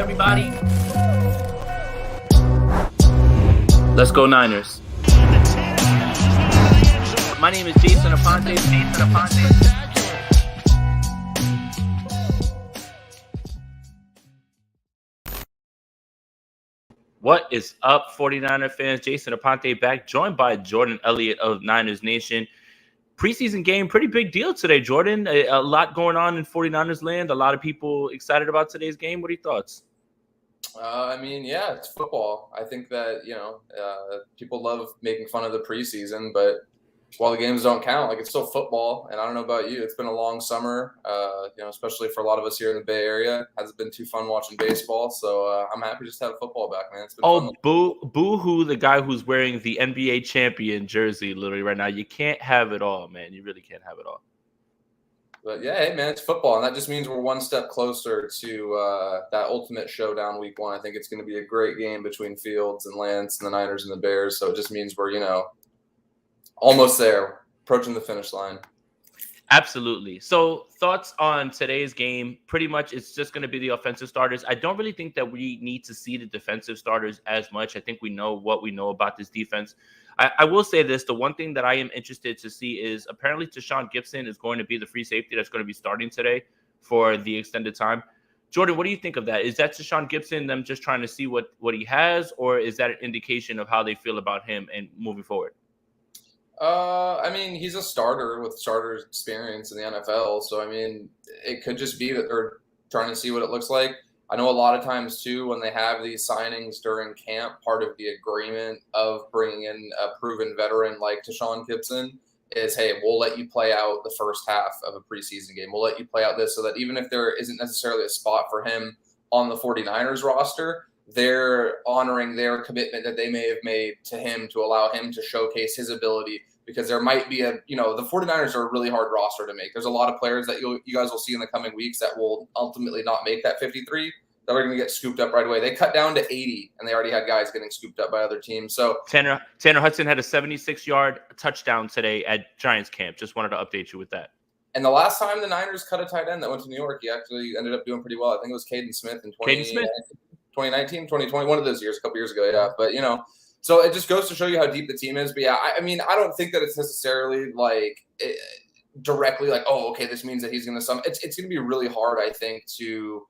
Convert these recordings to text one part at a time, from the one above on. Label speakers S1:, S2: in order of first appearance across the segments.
S1: everybody. Let's go Niners. My name is Jason Aponte. What is up, 49er fans? Jason Aponte back, joined by Jordan Elliott of Niners Nation. Preseason game, pretty big deal today, Jordan. A lot going on in 49ers land. A lot of people excited about today's game. What are your thoughts?
S2: Yeah, it's football. I think that, people love making fun of the preseason, but while the games don't count, it's still football. And I don't know about you, it's been a long summer, especially for a lot of us here in the Bay Area. It hasn't been too fun watching baseball. So I'm happy just to have football back, man. It's been fun.
S1: Boo-hoo, the guy who's wearing the NBA champion jersey literally right now. You can't have it all, man. You really can't have it all.
S2: But yeah, hey man, it's football, and that just means we're one step closer to that ultimate showdown week 1. I think it's going to be a great game between Fields and Lance and the Niners and the Bears. So it just means we're, almost there, approaching the finish line.
S1: Absolutely. So thoughts on today's game? Pretty much it's just going to be the offensive starters. I don't really think that we need to see the defensive starters as much. I think we know what we know about this defense. I will say this. The one thing that I am interested to see is apparently Tashawn Gibson is going to be the free safety that's going to be starting today for the extended time. Jordan, what do you think of that? Is that Tashawn Gibson, them just trying to see what he has, or is that an indication of how they feel about him and moving forward?
S2: He's a starter with starter experience in the NFL. So, it could just be that they're trying to see what it looks like. I know a lot of times, too, when they have these signings during camp, part of the agreement of bringing in a proven veteran like Tashawn Gibson is, hey, we'll let you play out the first half of a preseason game. We'll let you play out this so that even if there isn't necessarily a spot for him on the 49ers roster, they're honoring their commitment that they may have made to him to allow him to showcase his ability, because there might be the 49ers are a really hard roster to make. There's a lot of players that you guys will see in the coming weeks that will ultimately not make that 53 that are going to get scooped up right away. They cut down to 80 and they already had guys getting scooped up by other teams. So
S1: Tanner Hudson had a 76-yard touchdown today at Giants camp. Just wanted to update you with that.
S2: And the last time the Niners cut a tight end that went to New York, he actually ended up doing pretty well. I think it was Caden Smith in 2019, 2020, one of those years, a couple years ago. Yeah. But, so it just goes to show you how deep the team is. But yeah, I don't think that it's necessarily directly this means that he's going to it's going to be really hard, I think, to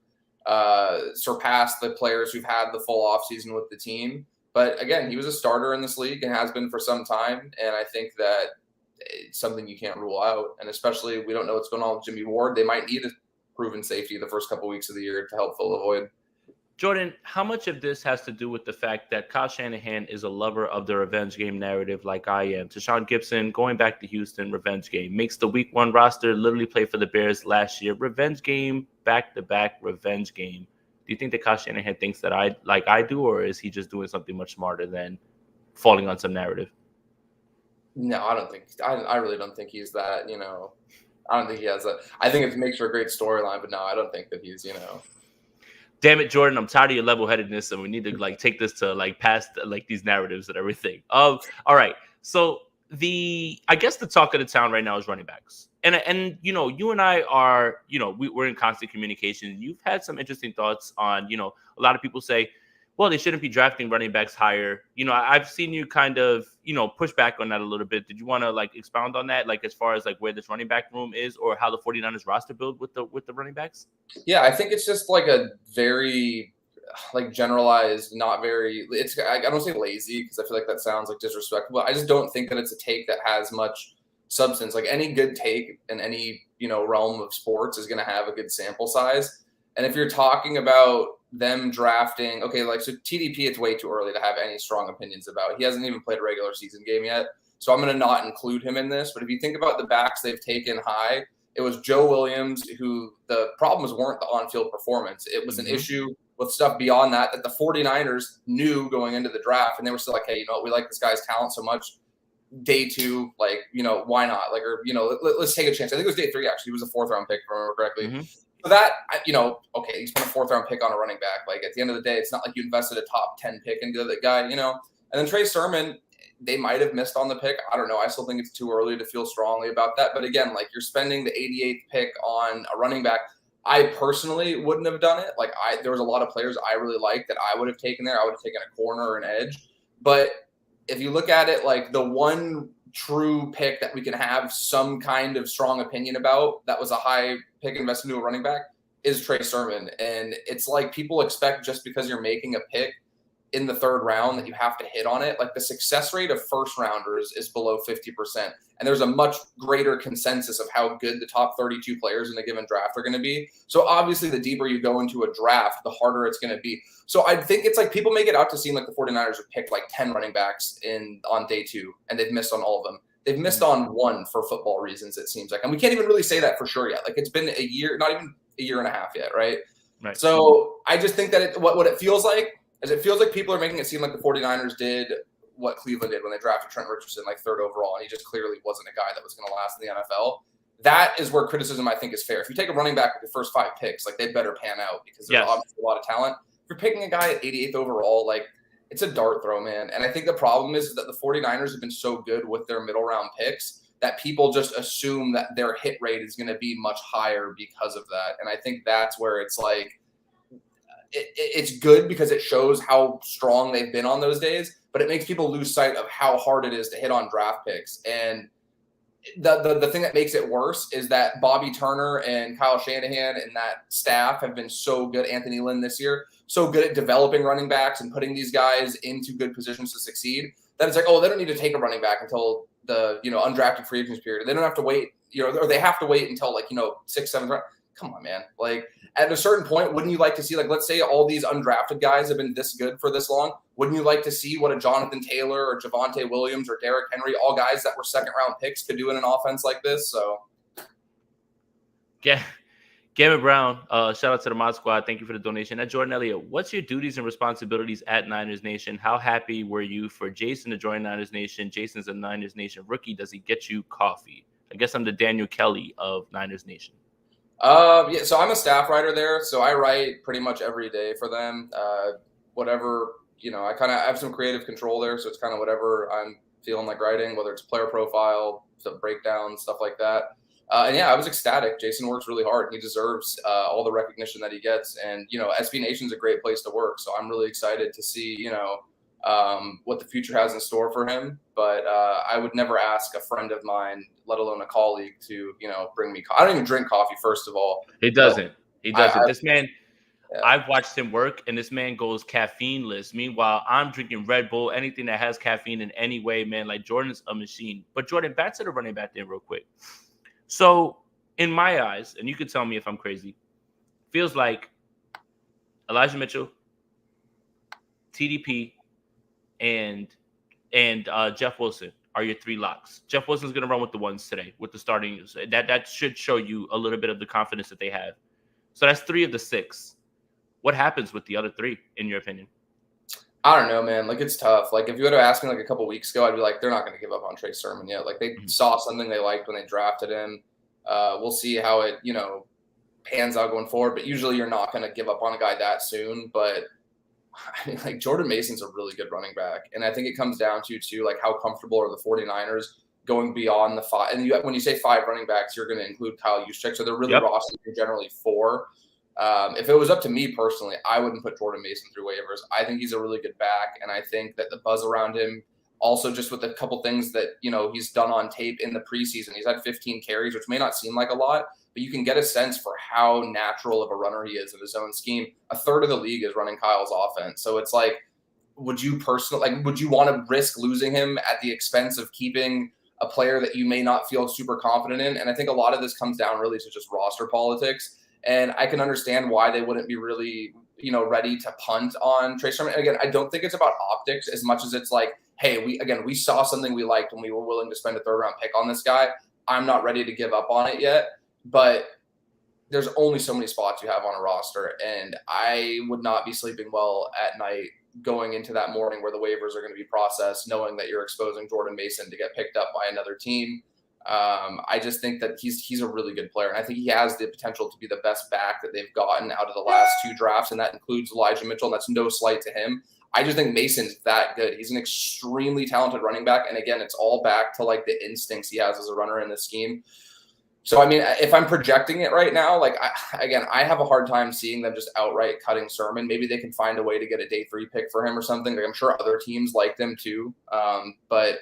S2: surpass the players who've had the full offseason with the team. But again, he was a starter in this league and has been for some time. And I think that it's something you can't rule out. And especially we don't know what's going on with Jimmy Ward. They might need a proven safety the first couple weeks of the year to help fill the void.
S1: Jordan, how much of this has to do with the fact that Kyle Shanahan is a lover of the revenge game narrative like I am? Tashawn Gibson, going back to Houston, revenge game. Makes the week 1 roster, literally played for the Bears last year. Revenge game, back-to-back revenge game. Do you think that Kyle Shanahan thinks that I do, or is he just doing something much smarter than falling on some narrative?
S2: No, I don't think – I really don't think he's that, I don't think he has that. I think it makes for a great storyline, but no, I don't think that he's,
S1: Damn it, Jordan! I'm tired of your level-headedness, and we need to take this to past these narratives and everything. All right. So I guess the talk of the town right now is running backs, and you and I are we're in constant communication. You've had some interesting thoughts on a lot of people say, well, they shouldn't be drafting running backs higher. I've seen you kind of push back on that a little bit. Did you want to expound on that, as far as where this running back room is, or how the 49ers roster build with the running backs?
S2: Yeah, I think it's just a very generalized, not very. I don't say lazy because I feel like that sounds disrespectful. But I just don't think that it's a take that has much substance. Any good take in any realm of sports is going to have a good sample size. And if you're talking about them drafting, so TDP, it's way too early to have any strong opinions about. He hasn't even played a regular season game yet. So I'm going to not include him in this. But if you think about the backs they've taken high, it was Joe Williams, who the problems weren't the on-field performance. It was an issue with stuff beyond that the 49ers knew going into the draft. And they were still hey, we like this guy's talent so much. Day 2, why not? Let's take a chance. I think it was day 3, actually. He was a 4th-round pick, if I remember correctly. Mm-hmm. So that, he spent a 4th-round pick on a running back. At the end of the day, it's not like you invested a top 10 pick into that guy, And then Trey Sermon, they might have missed on the pick. I don't know. I still think it's too early to feel strongly about that. But again, you're spending the 88th pick on a running back. I personally wouldn't have done it. Like there was a lot of players I really liked that I would have taken there. I would have taken a corner or an edge. But if you look at it, like the one true pick that we can have some kind of strong opinion about that was a high pick investment into a running back is Trey Sermon. And it's like people expect just because you're making a pick in the third round that you have to hit on it. Like the success rate of first rounders is below 50%. And there's a much greater consensus of how good the top 32 players in a given draft are going to be. So obviously the deeper you go into a draft, the harder it's going to be. So I think it's like people make it out to seem like the 49ers have picked like 10 running backs on day 2 and they've missed on all of them. They've missed on one for football reasons, it seems like. And we can't even really say that for sure yet. Like it's been a year, not even a year and a half yet, right?
S1: Right.
S2: So I just think that what it feels like is it feels like people are making it seem like the 49ers did what Cleveland did when they drafted Trent Richardson like 3rd overall, and he just clearly wasn't a guy that was going to last in the NFL. That is where criticism, I think, is fair. If you take a running back with your first 5 picks, like they better pan out because there's obviously a lot of talent. If you're picking a guy at 88th overall, like it's a dart throw, man. And I think the problem is that the 49ers have been so good with their middle round picks that people just assume that their hit rate is going to be much higher because of that. And I think that's where it's like, it's good because it shows how strong they've been on those days, but it makes people lose sight of how hard it is to hit on draft picks. And the thing that makes it worse is that Bobby Turner and Kyle Shanahan and that staff have been so good, Anthony Lynn this year, so good at developing running backs and putting these guys into good positions to succeed, that it's like, oh, they don't need to take a running back until the undrafted free agents period. They don't have to wait, or they have to wait until 6th, 7th round. Come on, man. Like at a certain point, wouldn't you like to see, like, let's say all these undrafted guys have been this good for this long. Wouldn't you like to see what a Jonathan Taylor or Javonte Williams or Derrick Henry, all guys that were 2nd round picks, could do in an offense like this? So,
S1: yeah. Gavin Brown, shout out to the Mod Squad. Thank you for the donation. At Jordan Elliott, what's your duties and responsibilities at Niners Nation? How happy were you for Jason to join Niners Nation? Jason's a Niners Nation rookie. Does he get you coffee? I guess I'm the Daniel Kelly of Niners Nation.
S2: Yeah, so I'm a staff writer there, so I write pretty much every day for them. Whatever, I kind of have some creative control there, so it's kind of whatever I'm feeling like writing, whether it's player profile, some breakdown, stuff like that. And yeah, I was ecstatic. Jason works really hard. He deserves all the recognition that he gets. And, SB Nation's a great place to work. So I'm really excited to see, what the future has in store for him. But I would never ask a friend of mine, let alone a colleague, to, bring me I don't even drink coffee, first of all.
S1: He doesn't. This man, yeah. I've watched him work, and this man goes caffeine-less. Meanwhile, I'm drinking Red Bull, anything that has caffeine in any way, man. Like, Jordan's a machine. But, Jordan, back to the running back there real quick. So, in my eyes, and you can tell me if I'm crazy, feels like Elijah Mitchell, TDP, and Jeff Wilson are your 3 locks. Jeff Wilson's going to run with the ones today, with the starting. That should show you a little bit of the confidence that they have. So that's 3 of the 6. What happens with the other 3, in your opinion?
S2: I don't know, man. Like, it's tough. Like, if you would have asked me like a couple weeks ago, I'd be like, they're not going to give up on Trey Sermon yet. Like, they saw something they liked when they drafted him. We'll see how it, pans out going forward. But usually you're not going to give up on a guy that soon. But, I mean, like, Jordan Mason's a really good running back. And I think it comes down to, too, like, how comfortable are the 49ers going beyond the 5. And when you say 5 running backs, you're going to include Kyle Juszczyk. So they're really rostered generally 4. If it was up to me personally, I wouldn't put Jordan Mason through waivers. I think he's a really good back, and I think that the buzz around him, also just with a couple things that, he's done on tape in the preseason. He's had 15 carries, which may not seem like a lot, but you can get a sense for how natural of a runner he is in his own scheme. A third of the league is running Kyle's offense. So it's like, would you want to risk losing him at the expense of keeping a player that you may not feel super confident in? And I think a lot of this comes down really to just roster politics. And I can understand why they wouldn't be really, ready to punt on Trey Sermon. And again, I don't think it's about optics as much as it's like, hey, we saw something we liked and we were willing to spend a 3rd round pick on this guy. I'm not ready to give up on it yet, but there's only so many spots you have on a roster. And I would not be sleeping well at night going into that morning where the waivers are going to be processed, knowing that you're exposing Jordan Mason to get picked up by another team. I just think that he's a really good player, and I think he has the potential to be the best back that they've gotten out of the last 2 drafts, and that includes Elijah Mitchell, and that's no slight to him. I just think Mason's that good. He's an extremely talented running back, and again, it's all back to like the instincts he has as a runner in this scheme. So, I mean, if I'm projecting it right now, like, I have a hard time seeing them just outright cutting Sermon. Maybe they can find a way to get a day 3 pick for him or something. Like, I'm sure other teams like them too. But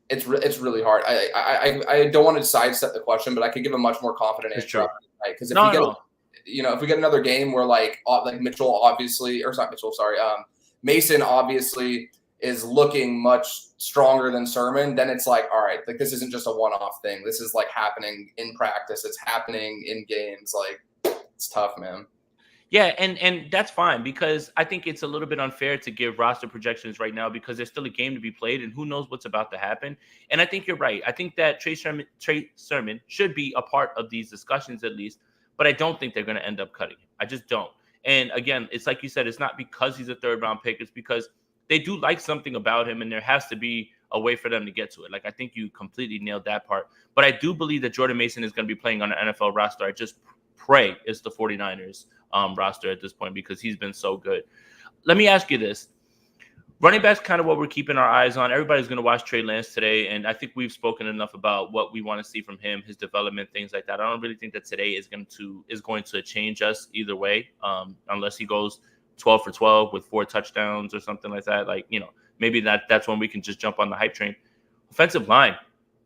S2: it's really hard. I don't want to sidestep the question, but I could give a much more confident
S1: It's
S2: answer
S1: true.
S2: because
S1: No, no.
S2: if we get another game where like Mitchell obviously, or it's not Mitchell, sorry, Mason obviously is looking much stronger than Sermon, then it's like, all right, like this isn't just a one-off thing. This is like happening in practice. It's happening in games. Like, it's tough, man.
S1: Yeah, and that's fine because I think it's a little bit unfair to give roster projections right now because there's still a game to be played and who knows what's about to happen. And I think you're right. I think that Trey Sermon should be a part of these discussions at least, but I don't think they're going to end up cutting him. I just don't. And again, it's like you said, it's not because he's a third round pick. It's because they do like something about him, and there has to be a way for them to get to it. Like I think you completely nailed that part. But I do believe that Jordan Mason is going to be playing on an NFL roster. I just pray it's the 49ers roster at this point because he's been so good. Let me ask you this. Running back's kind of what we're keeping our eyes on. Everybody's going to watch Trey Lance today, and I think we've spoken enough about what we want to see from him, his development, things like that. I don't really think that today is going to change us either way, unless he goes 12 for 12 with 4 touchdowns or something like that. Like, maybe that's when we can just jump on the hype train. Offensive line,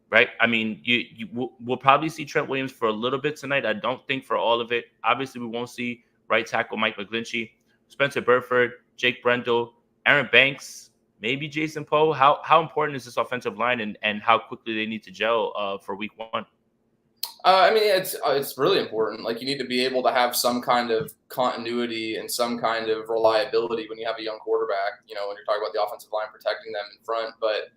S1: right? I mean, we'll probably see Trent Williams for a little bit tonight. I don't think for all of it. Obviously, we won't see right tackle Mike McGlinchey, Spencer Burford, Jake Brendel, Aaron Banks, maybe Jason Poe. How important is this offensive line and how quickly they need to gel for week 1?
S2: I mean, it's really important. Like, you need to be able to have some kind of continuity and some kind of reliability when you have a young quarterback. When you're talking about the offensive line protecting them in front. But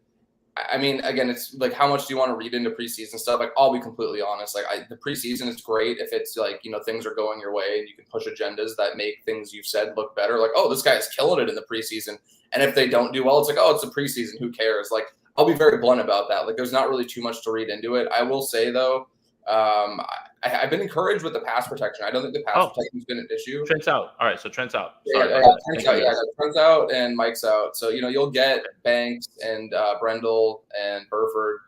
S2: I mean, again, it's like, how much do you want to read into preseason stuff? Like, I'll be completely honest. Like, the preseason is great if it's like, things are going your way and you can push agendas that make things you've said look better. Like, oh, this guy's killing it in the preseason. And if they don't do well, it's like, oh, it's the preseason. Who cares? Like, I'll be very blunt about that. Like, there's not really too much to read into it. I will say, though, I've been encouraged with the pass protection. I don't think the pass protection's been an issue.
S1: Trent's out. All right, so Trent's out.
S2: Sorry, Trent's out and Mike's out. So, you'll get Banks and Brendel and Burford.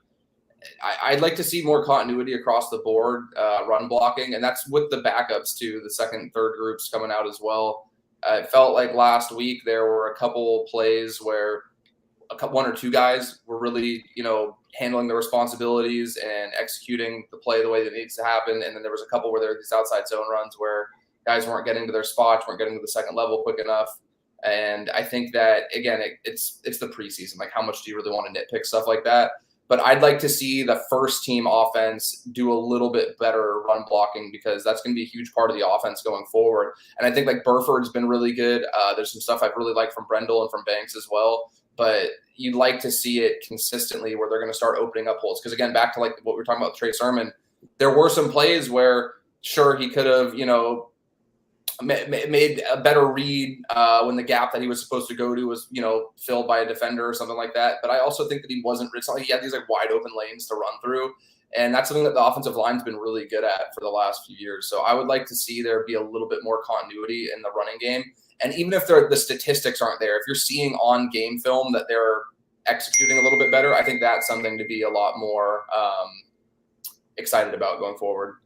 S2: I'd like to see more continuity across the board, run blocking, and that's with the backups too, the second, third groups coming out as well. It felt like last week there were a couple plays where one or two guys were really, handling the responsibilities and executing the play the way that it needs to happen. And then there was a couple where there were these outside zone runs where guys weren't getting to their spots, weren't getting to the second level quick enough. And I think that, again, it's the preseason. Like, how much do you really want to nitpick stuff like that? But I'd like to see the first team offense do a little bit better run blocking because that's going to be a huge part of the offense going forward. And I think like Burford's been really good. There's some stuff I've really liked from Brendel and from Banks as well. But you'd like to see it consistently where they're going to start opening up holes. Because, again, back to like what we were talking about with Trey Sermon, there were some plays where, sure, he could have, made a better read when the gap that he was supposed to go to was, filled by a defender or something like that. But I also think that it's not like he had these like wide open lanes to run through. And that's something that the offensive line's been really good at for the last few years. So I would like to see there be a little bit more continuity in the running game. And even if the statistics aren't there, if you're seeing on game film that they're executing a little bit better, I think that's something to be a lot more excited about going forward.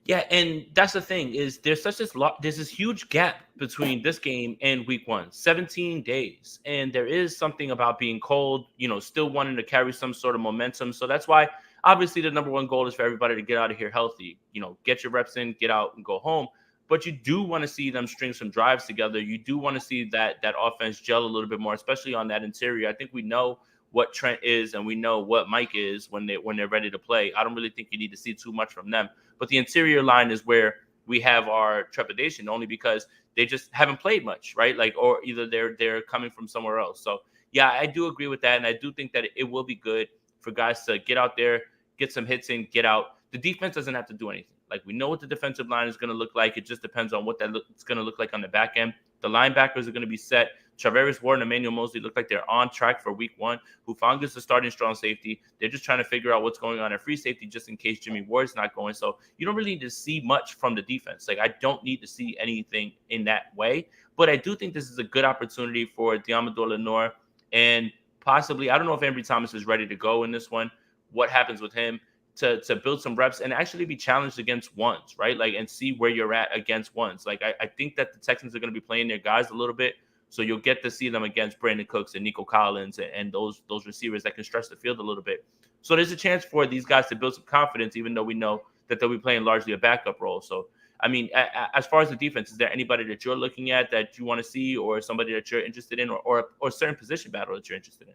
S1: Yeah, and that's the thing is there's this huge gap between this game and week 1, 17 days. And there is something about being cold, still wanting to carry some sort of momentum. So that's why obviously the number one goal is for everybody to get out of here healthy, get your reps in, get out and go home. But you do want to see them string some drives together. You do want to see that offense gel a little bit more, especially on that interior. I think we know what Trent is and we know what Mike is when they're ready to play. I don't really think you need to see too much from them. But the interior line is where we have our trepidation, only because they just haven't played much, right? Like, or either they're coming from somewhere else. So yeah, I do agree with that, and I do think that it will be good for guys to get out there, get some hits in, get out. The defense doesn't have to do anything. Like, we know what the defensive line is going to look like. It just depends on what it's going to look like on the back end. The linebackers are going to be set. Travaris Ward and Emmanuel Mosley look like they're on track for week 1. Hufanga's is starting strong safety. They're just trying to figure out what's going on at free safety just in case Jimmy Ward's not going. So you don't really need to see much from the defense. Like, I don't need to see anything in that way. But I do think this is a good opportunity for Diamador Lenore and possibly, I don't know if Ambry Thomas is ready to go in this one. What happens with him? to build some reps and actually be challenged against ones, right? Like, and see where you're at against ones. Like, I think that the Texans are going to be playing their guys a little bit, so you'll get to see them against Brandon Cooks and Nico Collins and those receivers that can stretch the field a little bit. So there's a chance for these guys to build some confidence, even though we know that they'll be playing largely a backup role. So, I mean, as far as the defense, is there anybody that you're looking at that you want to see, or somebody that you're interested in, or a certain position battle that you're interested in?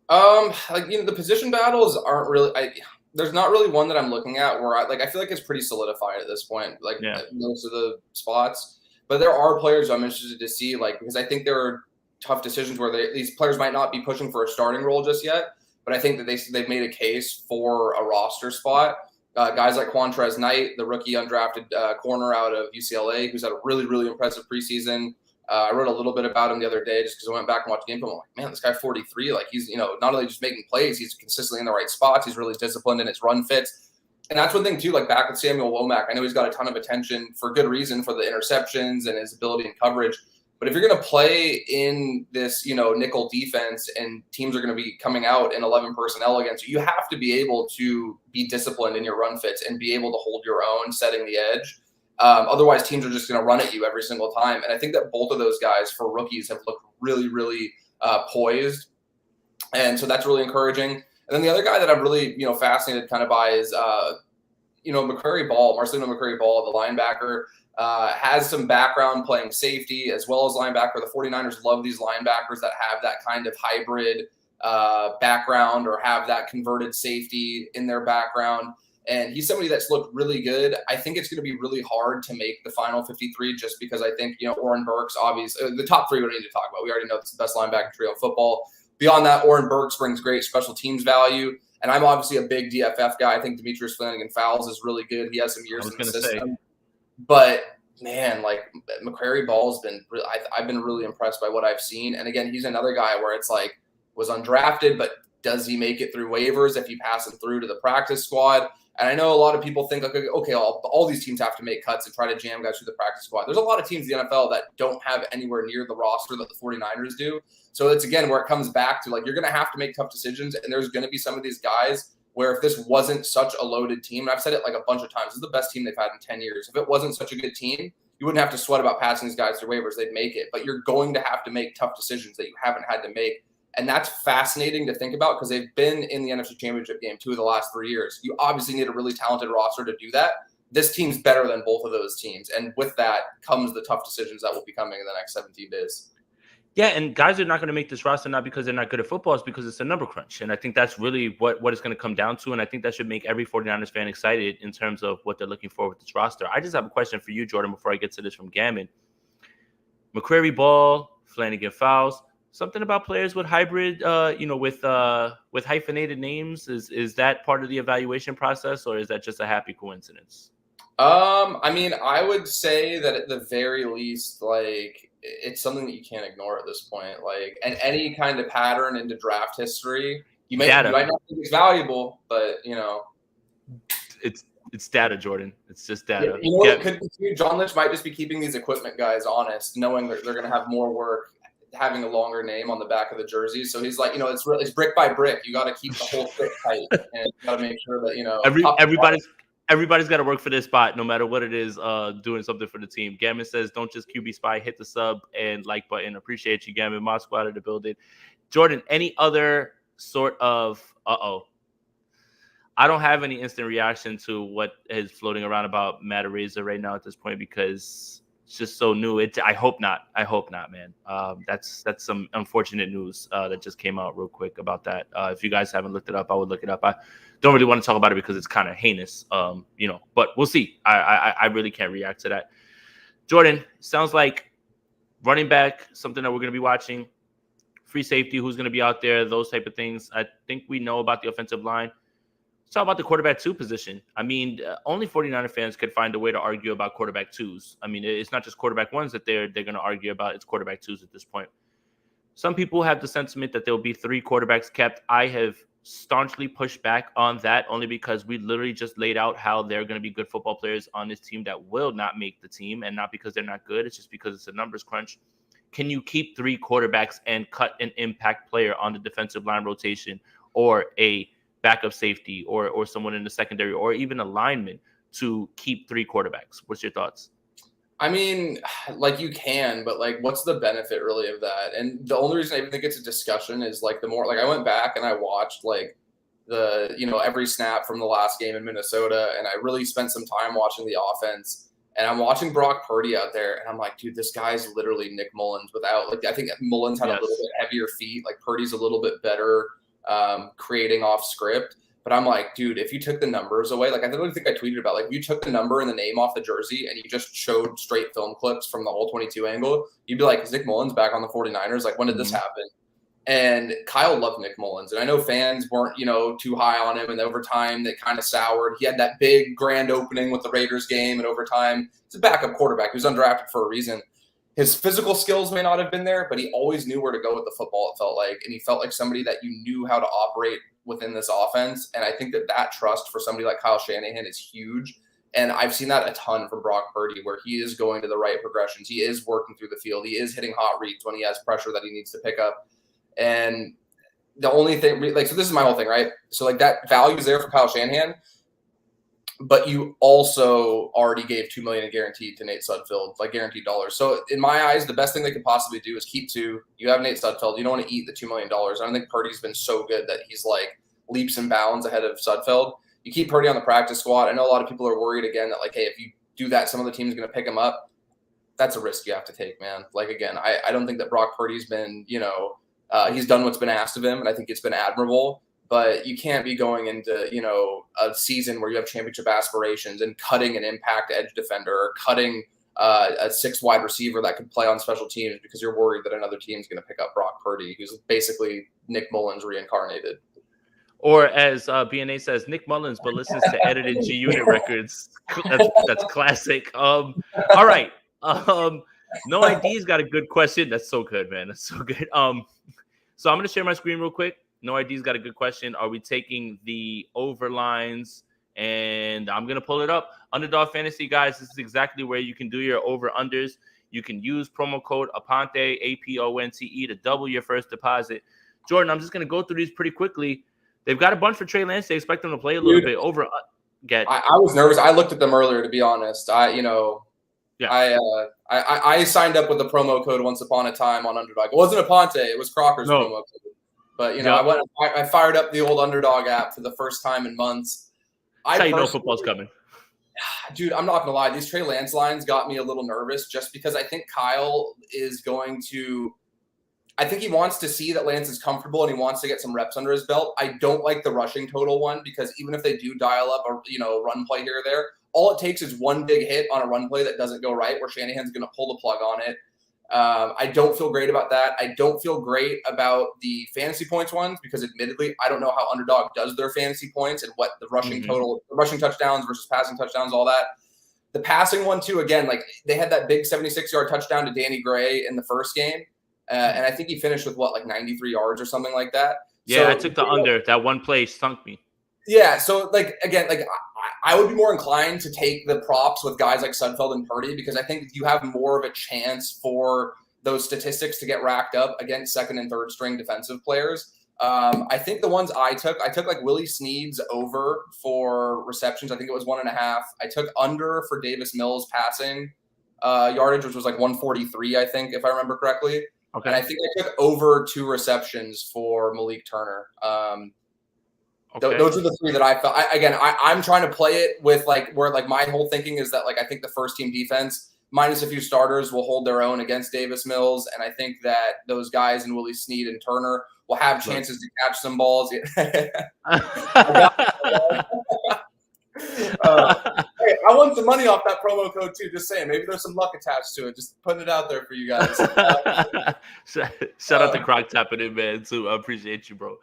S2: Like, the position battles aren't really. There's not really one that I'm looking at where I feel like it's pretty solidified at this point. Like,
S1: Yeah.
S2: most of the spots, but there are players I'm interested to see. Like, because I think there are tough decisions where these players might not be pushing for a starting role just yet, but I think that they've made a case for a roster spot. Guys like Quantrez Knight, the rookie undrafted corner out of UCLA, who's had a really, really impressive preseason. I wrote a little bit about him the other day just because I went back and watched the game. I'm like, man, this guy 43, like, he's, not only just making plays, he's consistently in the right spots. He's really disciplined in his run fits. And that's one thing too, like back with Samuel Womack, I know he's got a ton of attention for good reason for the interceptions and his ability in coverage. But if you're going to play in this, nickel defense and teams are going to be coming out in 11 personnel against you, you have to be able to be disciplined in your run fits and be able to hold your own, setting the edge. Otherwise, teams are just going to run at you every single time. And I think that both of those guys for rookies have looked really, really poised. And so that's really encouraging. And then the other guy that I'm really, fascinated kind of by is, McCrary Ball, Marcelino McCrary Ball, the linebacker. Has some background playing safety as well as linebacker. The 49ers love these linebackers that have that kind of hybrid background or have that converted safety in their background. And he's somebody that's looked really good. I think it's going to be really hard to make the final 53 just because I think, Oren Burks, obviously, the top three we don't need to talk about. We already know it's the best linebacker trio in football. Beyond that, Oren Burks brings great special teams value. And I'm obviously a big DFF guy. I think Demetrius Flanagan-Fowles is really good. He has some years in the system. But, man, like, McCrary Ball's been – I've been really impressed by what I've seen. And, again, he's another guy where it's like was undrafted, but does he make it through waivers if you pass him through to the practice squad? And I know a lot of people think, okay, all these teams have to make cuts and try to jam guys through the practice squad. There's a lot of teams in the NFL that don't have anywhere near the roster that the 49ers do. So it's, again, where it comes back to, like, you're going to have to make tough decisions, and there's going to be some of these guys where if this wasn't such a loaded team, and I've said it like a bunch of times, this is the best team they've had in 10 years. If it wasn't such a good team, you wouldn't have to sweat about passing these guys through waivers. They'd make it. But you're going to have to make tough decisions that you haven't had to make. And that's fascinating to think about because they've been in the NFC Championship game 2 of the last 3 years. You obviously need a really talented roster to do that. This team's better than both of those teams. And with that comes the tough decisions that will be coming in the next 17 days.
S1: Yeah, and guys are not going to make this roster not because they're not good at football. It's because it's a number crunch. And I think that's really what it's going to come down to. And I think that should make every 49ers fan excited in terms of what they're looking for with this roster. I just have a question for you, Jordan, before I get to this from Gammon. McCrary Ball, Flanagan-Fowles. Something about players with hybrid, with hyphenated names. Is that part of the evaluation process, or is that just a happy coincidence?
S2: I mean, I would say that at the very least, like, it's something that you can't ignore at this point. Like, and any kind of pattern into draft history, you might not think it's valuable, but
S1: it's data, Jordan. It's just data.
S2: What could be? John Lynch might just be keeping these equipment guys honest, knowing that they're going to have more work having a longer name on the back of the jersey. So he's like, it's brick by brick. You got to keep the whole fit tight and you got to make sure that,
S1: everybody's got to work for their spot, no matter what it is, doing something for the team. Gammon says, don't just QB spy, hit the sub and like button. Appreciate you, Gammon. My squad to build it. Jordan, any other sort of, I don't have any instant reaction to what is floating around about Matt Araiza right now at this point because it's just so new. I hope not. Man. That's some unfortunate news that just came out real quick about that. If you guys haven't looked it up, I would look it up. I don't really want to talk about it because it's kind of heinous, but we'll see. I really can't react to that. Jordan, sounds like running back, something that we're going to be watching. Free safety, who's going to be out there, those type of things. I think we know about the offensive line. Let's talk about the quarterback 2 position. I mean, only 49er fans could find a way to argue about quarterback 2s. I mean, it's not just quarterback 1s that they're going to argue about. It's quarterback 2s at this point. Some people have the sentiment that there will be 3 quarterbacks kept. I have staunchly pushed back on that only because we literally just laid out how they're going to be good football players on this team that will not make the team, and not because they're not good. It's just because it's a numbers crunch. Can you keep 3 quarterbacks and cut an impact player on the defensive line rotation or a backup safety or someone in the secondary or even a lineman to keep 3 quarterbacks? What's your thoughts?
S2: I mean, like you can, but like, what's the benefit really of that? And the only reason I even think it's a discussion is like the more like I went back and I watched like every snap from the last game in Minnesota, and I really spent some time watching the offense. And I'm watching Brock Purdy out there, and I'm like, dude, this guy's literally Nick Mullins without like I think Mullins had a little bit heavier feet, like Purdy's a little bit better creating off script. But I'm like, dude, if you took the numbers away, like I don't think I tweeted about, like if you took the number and the name off the jersey and you just showed straight film clips from the all 22 angle, you'd be like, is Nick Mullins back on the 49ers? Like, when did this happen? And Kyle loved Nick Mullins. And I know fans weren't, too high on him. And over time, they kind of soured. He had that big grand opening with the Raiders game. And over time, he's a backup quarterback. He was undrafted for a reason. His physical skills may not have been there, but he always knew where to go with the football, it felt like. And he felt like somebody that you knew how to operate within this offense. And I think that trust for somebody like Kyle Shanahan is huge. And I've seen that a ton from Brock Purdy, where he is going to the right progressions. He is working through the field. He is hitting hot reads when he has pressure that he needs to pick up. And the only thing, so this is my whole thing, right? So like that value is there for Kyle Shanahan, but you also already gave $2 million in guaranteed to Nate Sudfeld, like guaranteed dollars. So in my eyes, the best thing they could possibly do is keep 2. You have Nate Sudfeld. You don't want to eat the $2 million. I don't think Purdy's been so good that he's like leaps and bounds ahead of Sudfeld. You keep Purdy on the practice squad. I know a lot of people are worried again that like, hey, if you do that, some other team's going to pick him up. That's a risk you have to take, man. Like, again, I don't think that Brock Purdy's been, he's done what's been asked of him, and I think it's been admirable. But you can't be going into, a season where you have championship aspirations and cutting an impact edge defender or cutting a 6 wide receiver that could play on special teams because you're worried that another team's going to pick up Brock Purdy, who's basically Nick Mullins reincarnated.
S1: Or as BNA says, Nick Mullins, but listens to edited G Unit records. That's classic. All right. No ID's got a good question. That's so good, man. That's so good. So I'm going to share my screen real quick. No ID's got a good question. Are we taking the over lines? And I'm going to pull it up. Underdog Fantasy, guys, this is exactly where you can do your over-unders. You can use promo code APONTE, APONTE, to double your first deposit. Jordan, I'm just going to go through these pretty quickly. They've got a bunch for Trey Lance. They expect them to play a little bit over.
S2: I was nervous. I looked at them earlier, to be honest. I signed up with the promo code once upon a time on Underdog. It wasn't Aponte. It was Crocker's promo code. But, I fired up the old Underdog app for the first time in months.
S1: That's how you know football's coming.
S2: Dude, I'm not going to lie. These Trey Lance lines got me a little nervous just because I think Kyle is going to – I think he wants to see that Lance is comfortable and he wants to get some reps under his belt. I don't like the rushing total one because even if they do dial up a run play here or there, all it takes is one big hit on a run play that doesn't go right where Shanahan's going to pull the plug on it. I don't feel great about that. I don't feel great about the fantasy points ones because admittedly, I don't know how Underdog does their fantasy points and what the rushing total, the rushing touchdowns versus passing touchdowns, all that. The passing one too, again, like they had that big 76-yard touchdown to Danny Gray in the first game. And I think he finished with 93 yards or something like that.
S1: Yeah, so, I took the under. That one play stunk me.
S2: Yeah, so I would be more inclined to take the props with guys like Sudfeld and Purdy because I think you have more of a chance for those statistics to get racked up against second and third string defensive players. I think the ones I took like Willie Snead's over for receptions. I think it was 1.5. I took under for Davis Mills passing yardage, which was 143, I think, if I remember correctly. Okay. And I think I took over 2 receptions for Malik Turner. Those are the 3 that I felt. I'm trying to play it with where my whole thinking is that I think the first team defense minus a few starters will hold their own against Davis Mills, and I think that those guys in Willie Snead and Turner will have chances to catch some balls. Hey, I won some money off that promo code too. Just saying, maybe there's some luck attached to it. Just putting it out there for you guys.
S1: Shout out to Croc tapping in, man. Too. I appreciate you, bro.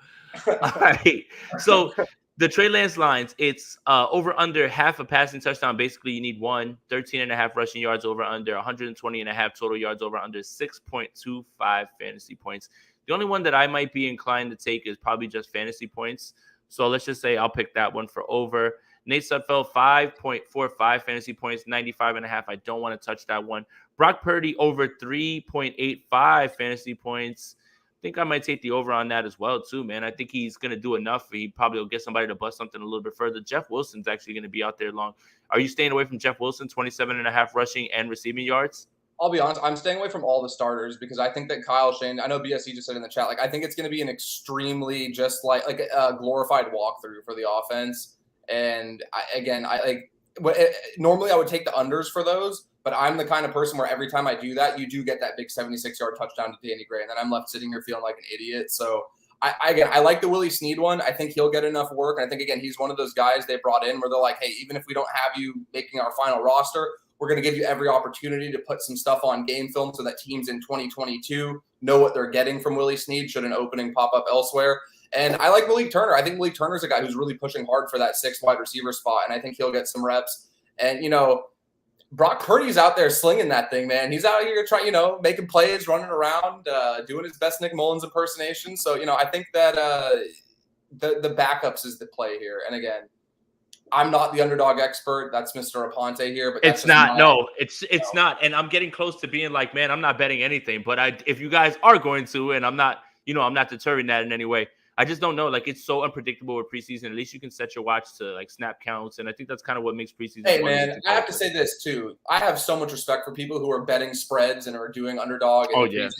S1: All right. So the Trey Lance lines, it's over under half a passing touchdown. Basically, you need 13.5 rushing yards over under, 120.5 total yards over under, 6.25 fantasy points. The only one that I might be inclined to take is probably just fantasy points. So let's just say I'll pick that one for over. Nate Sudfeld, 5.45 fantasy points, 95.5. I don't want to touch that one. Brock Purdy over 3.85 fantasy points. think I might take the over on that as well, too, man. I think he's going to do enough. He probably will get somebody to bust something a little bit further. Jeff Wilson's actually going to be out there long. Are you staying away from Jeff Wilson, 27.5 rushing and receiving yards?
S2: I'll be honest, I'm staying away from all the starters because I think that Kyle Shane, I know BSC just said in the chat, like I think it's going to be an extremely just like a glorified walkthrough for the offense. And normally I would take the unders for those, but I'm the kind of person where every time I do that, you do get that big 76-yard touchdown to Danny Gray, and then I'm left sitting here feeling like an idiot. So I like the Willie Snead one. I think he'll get enough work. And I think, again, he's one of those guys they brought in where they're like, hey, even if we don't have you making our final roster, we're going to give you every opportunity to put some stuff on game film so that teams in 2022 know what they're getting from Willie Snead should an opening pop up elsewhere. And I like Malik Turner. I think Malik Turner's a guy who's really pushing hard for that 6th wide receiver spot, and I think he'll get some reps. And, Brock Purdy's out there slinging that thing, man. He's out here trying, making plays, running around, doing his best Nick Mullins impersonation. So, I think that the backups is the play here. And again, I'm not the underdog expert. That's Mr. Aponte here, but
S1: it's not. No, it's not. And I'm getting close to being like, man, I'm not betting anything. But if you guys are going to, and I'm not, I'm not deterring that in any way. I just don't know. Like, it's so unpredictable with preseason. At least you can set your watch to like snap counts, and I think that's kind of what makes preseason.
S2: Hey, man, I have to say this too. I have so much respect for people who are betting spreads and are doing underdog. And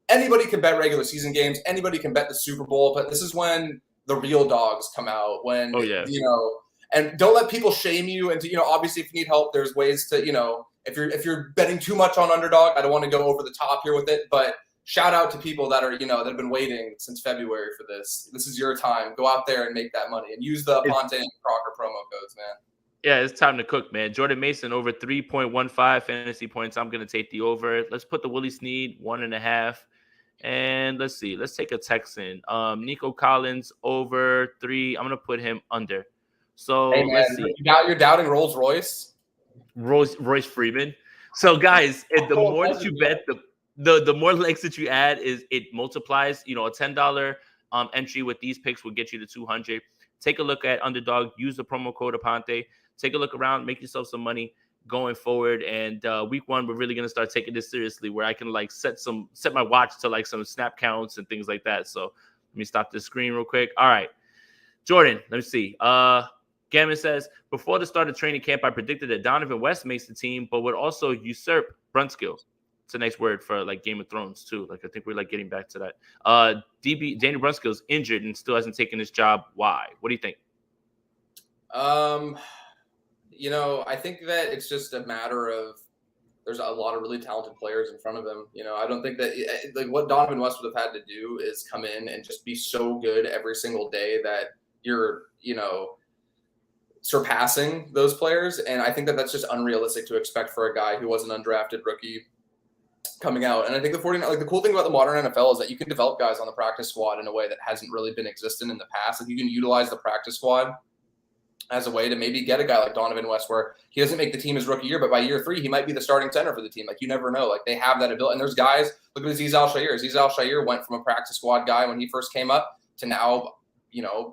S2: anybody can bet regular season games. Anybody can bet the Super Bowl, but this is when the real dogs come out. When and don't let people shame you. And obviously, if you need help, there's ways to if you're betting too much on underdog, I don't want to go over the top here with it, but. Shout out to people that are, that have been waiting since February for this. This is your time. Go out there and make that money and use the Aponte and Crocker promo codes, man.
S1: Yeah, it's time to cook, man. Jordan Mason over 3.15 fantasy points. I'm going to take the over. Let's put the Willie Snead 1.5. And let's see. Let's take a Texan. Nico Collins over 3. I'm going to put him under. So
S2: hey, man,
S1: let's see.
S2: You're doubting Rolls Royce?
S1: Royce Freeman. So, guys, the more that you bet, the more legs that you add is it multiplies. A $10 entry with these picks will get you to 200. Take a look at Underdog. Use the promo code Aponte. Take a look around. Make yourself some money going forward. And week 1, we're really gonna start taking this seriously, where I can like set my watch to like some snap counts and things like that. So let me stop this screen real quick. All right, Jordan. Let me see. Gammon says, before the start of training camp, I predicted that Donovan West makes the team, but would also usurp Brunskill. It's a nice word for like Game of Thrones too. Like I think we're like getting back to that. Danny Brunskill's injured and still hasn't taken his job. Why? What do you think?
S2: I think that it's just a matter of there's a lot of really talented players in front of him. I don't think that like what Donovan West would have had to do is come in and just be so good every single day that you're, surpassing those players. And I think that that's just unrealistic to expect for a guy who was an undrafted rookie coming out. And I think the cool thing about the modern NFL is that you can develop guys on the practice squad in a way that hasn't really been existent in the past. Like you can utilize the practice squad as a way to maybe get a guy like Donovan West where he doesn't make the team his rookie year, but by year 3, he might be the starting center for the team. Like you never know. Like they have that ability. And there's guys, look at Azeez Al-Shaair. Azeez Al-Shaair went from a practice squad guy when he first came up to now,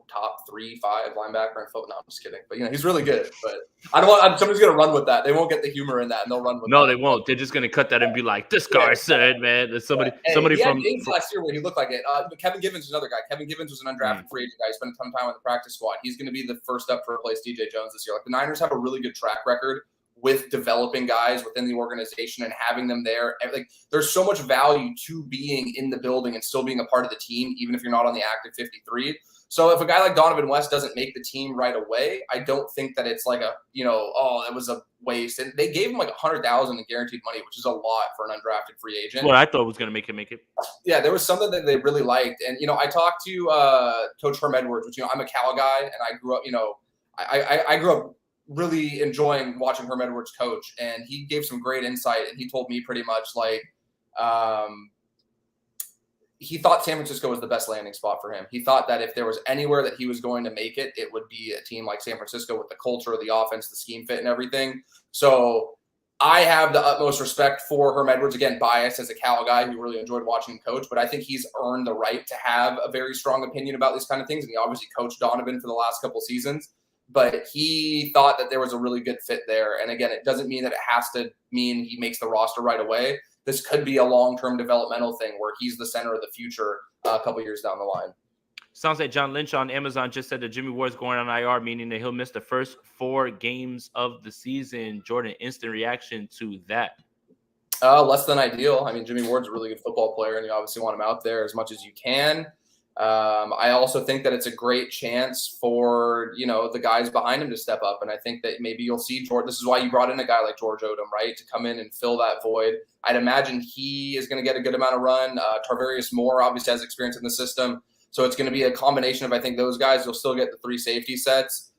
S2: top 3-5 linebacker and football. No, I'm just kidding. But he's really good. But I don't want. Somebody's gonna run with that. They won't get the humor in that, and they'll run with.
S1: No,
S2: that.
S1: they won't. They're just gonna cut that and be like, "This guy said, man." There's somebody
S2: he
S1: from
S2: had games last year where he looked like it. Kevin Givens is another guy. Kevin Givens was an undrafted free agent guy. He spent some time on the practice squad. He's going to be the first up to replace DJ Jones this year. Like the Niners have a really good track record with developing guys within the organization and having them there. Like there's so much value to being in the building and still being a part of the team, even if you're not on the active 53. So if a guy like Donovan West doesn't make the team right away, I don't think that it's like that was a waste. And they gave him like $100,000 in guaranteed money, which is a lot for an undrafted free agent.
S1: Well, I thought was going to make it.
S2: Yeah, there was something that they really liked. And, I talked to Coach Herm Edwards, which, I'm a Cal guy, and I grew up, I grew up really enjoying watching Herm Edwards coach. And he gave some great insight. And he told me pretty much like he thought San Francisco was the best landing spot for him. He thought that if there was anywhere that he was going to make it, it would be a team like San Francisco with the culture, the offense, the scheme fit, and everything. So I have the utmost respect for Herm Edwards. Again, biased as a Cal guy who really enjoyed watching him coach, but I think he's earned the right to have a very strong opinion about these kind of things. And he obviously coached Donovan for the last couple seasons. but he thought that there was a really good fit there. And again, it doesn't mean that it has to mean he makes the roster right away. This could be a long-term developmental thing where he's the center of the future a couple years down the line.
S1: Sounds like John Lynch on Amazon just said that Jimmy Ward's going on IR, meaning that he'll miss the first 4 games of the season. Jordan, instant reaction to that?
S2: Less than ideal. I mean, Jimmy Ward's a really good football player, and you obviously want him out there as much as you can. I also think that it's a great chance for, the guys behind him to step up. And I think that maybe you'll see George. This is why you brought in a guy like George Odom, right, to come in and fill that void. I'd imagine he is going to get a good amount of run. Tarvarius Moore obviously has experience in the system. So it's going to be a combination of, I think, those guys. You'll still get the 3 safety sets.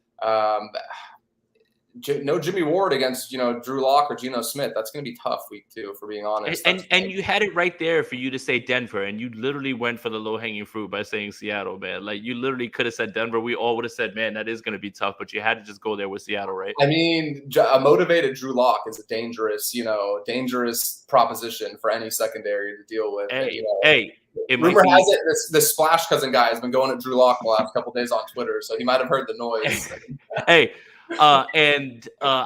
S2: No Jimmy Ward against, Drew Lock or Geno Smith. That's going to be tough week 2, for being honest.
S1: And you had it right there for you to say Denver, and you literally went for the low-hanging fruit by saying Seattle, man. Like, you literally could have said Denver. We all would have said, man, that is going to be tough, but you had to just go there with Seattle, right?
S2: I mean, a motivated Drew Lock is a dangerous proposition for any secondary to deal with.
S1: Rumor
S2: has it the Splash Cousin guy has been going at Drew Lock the last couple of days on Twitter, so he might have heard the noise.
S1: I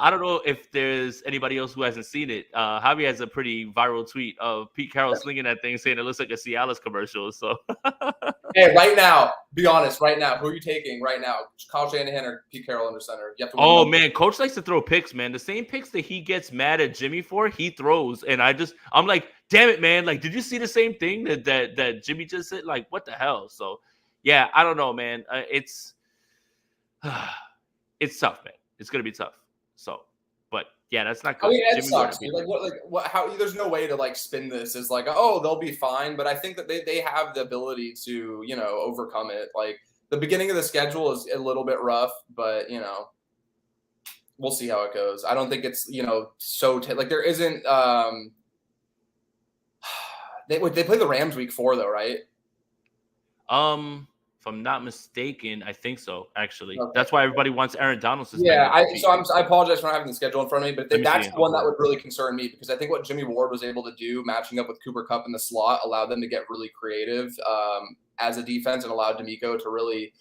S1: don't know if there's anybody else who hasn't seen it. Javi has a pretty viral tweet of Pete Carroll slinging that thing, saying it looks like a Cialis commercial. So,
S2: hey, right now, be honest. Right now, who are you taking right now? Kyle Shanahan or Pete Carroll under center? You have to
S1: man, Coach likes to throw picks, man. The same picks that he gets mad at Jimmy for, he throws, and I'm like, damn it, man! Like, did you see the same thing that Jimmy just said? Like, what the hell? So, yeah, I don't know, man. It's tough, man. It's gonna be tough. So, but yeah, that's not good.
S2: I mean, it sucks. How? There's no way to spin this as they'll be fine. But I think that they have the ability to overcome it. Like, the beginning of the schedule is a little bit rough, but we'll see how it goes. I don't think it's so there isn't. They play the Rams week 4 though, right?
S1: If I'm not mistaken, I think so. Actually, that's why everybody wants Aaron Donald to.
S2: Yeah, I apologize for not having the schedule in front of me, but that's the one that would really concern me, because I think what Jimmy Ward was able to do, matching up with Cooper Kupp in the slot, allowed them to get really creative as a defense, and allowed D'Amico to really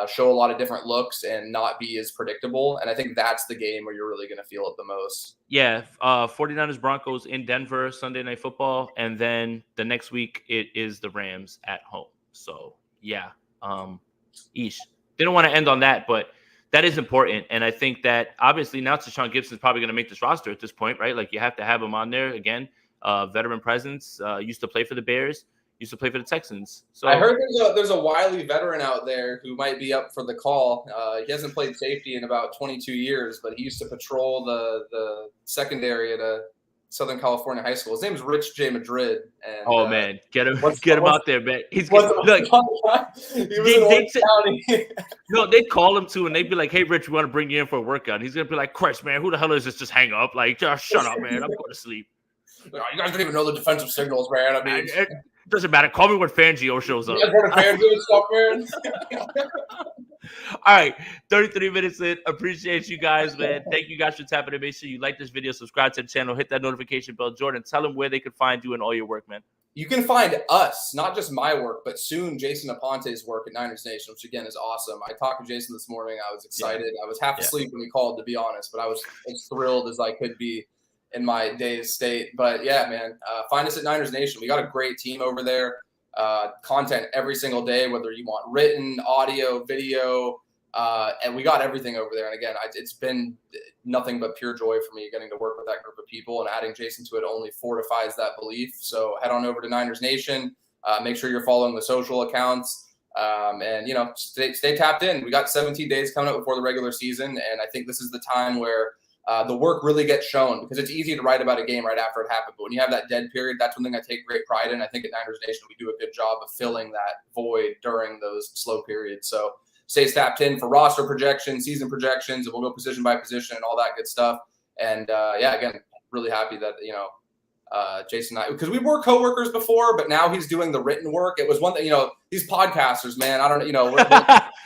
S2: show a lot of different looks and not be as predictable. And I think that's the game where you're really going to feel it the most.
S1: Yeah, 49ers Broncos in Denver, Sunday Night Football, and then the next week it is the Rams at home. So yeah. Didn't want to end on that, but that is important. And I think that obviously now Tashawn Gibson's probably going to make this roster at this point, right? Like, you have to have him on there again. Veteran presence, used to play for the Bears, used to play for the Texans. So
S2: I heard there's a wily veteran out there who might be up for the call. He hasn't played safety in about 22 years, but he used to patrol the secondary at a Southern California high school. His name's Rich J. Madrid. And,
S1: man, get him out there, man. He's good. No, they'd call him too, and they'd be like, "Hey, Rich, we want to bring you in for a workout." And he's gonna be like, "Christ, man, who the hell is this? Just hang up, like, just shut up, man. I'm going to sleep."
S2: You guys don't even know the defensive signals, man. I mean,
S1: it doesn't matter. Call me when Fangio shows up.
S2: You guys want Fangio and stuff, man?
S1: All right, 33 minutes in. Appreciate you guys, man. Thank you guys for tapping in. Make sure you like this video, subscribe to the channel, hit that notification bell. Jordan, tell them where they could find you and all your work, man.
S2: You can find us, not just my work, but soon Jason Aponte's work at Niners Nation, which again is awesome. I talked to Jason this morning. I was excited. Yeah. I was half asleep when he called, to be honest, but I was as thrilled as I could be in my dazed state. But yeah, man, find us at Niners Nation. We got a great team over there. Content every single day, whether you want written, audio, video, and we got everything over there. And again, it's been nothing but pure joy for me getting to work with that group of people, and adding Jason to it only fortifies that belief. So head on over to Niners Nation. Make sure you're following the social accounts, and stay tapped in. We got 17 days coming up before the regular season, and I think this is the time where the work really gets shown, because it's easy to write about a game right after it happened. But when you have that dead period, that's one thing I take great pride in. I think at Niners Nation, we do a good job of filling that void during those slow periods. So stay tapped in for roster projections, season projections, and we'll go position by position and all that good stuff. And again, really happy that, Jason and I, because we were coworkers before, but now he's doing the written work. It was one that, these podcasters, man, I don't know,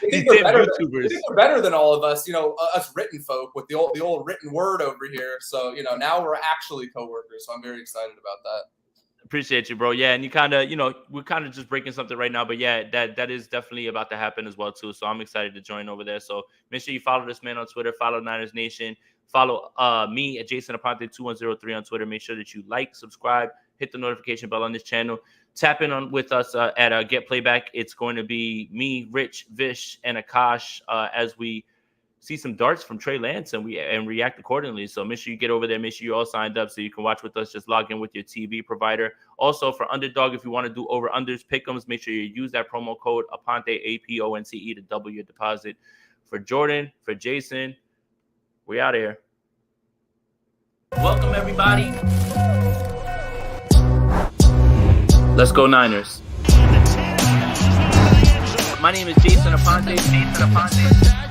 S2: they're better than all of us, us written folk with the old written word over here. So, now we're actually coworkers. So I'm very excited about that.
S1: Appreciate you, bro. Yeah, and you kind of, we're kind of just breaking something right now, but yeah, that is definitely about to happen as well too. So I'm excited to join over there. So make sure you follow this man on Twitter, follow Niners Nation, follow me at Jason Aponte 2103 on Twitter. Make sure that you like, subscribe, hit the notification bell on this channel. Tap in on with us at Get Playback. It's going to be me, Rich, Vish, and Akash as we see some darts from Trey Lance and react accordingly. So make sure you get over there. Make sure you're all signed up so you can watch with us. Just log in with your TV provider. Also for Underdog, if you want to do over unders pick'ems, make sure you use that promo code Aponte APONTE to double your deposit. For Jordan, for Jason, we out of here. Welcome everybody. Let's go Niners. My name is Jason Aponte.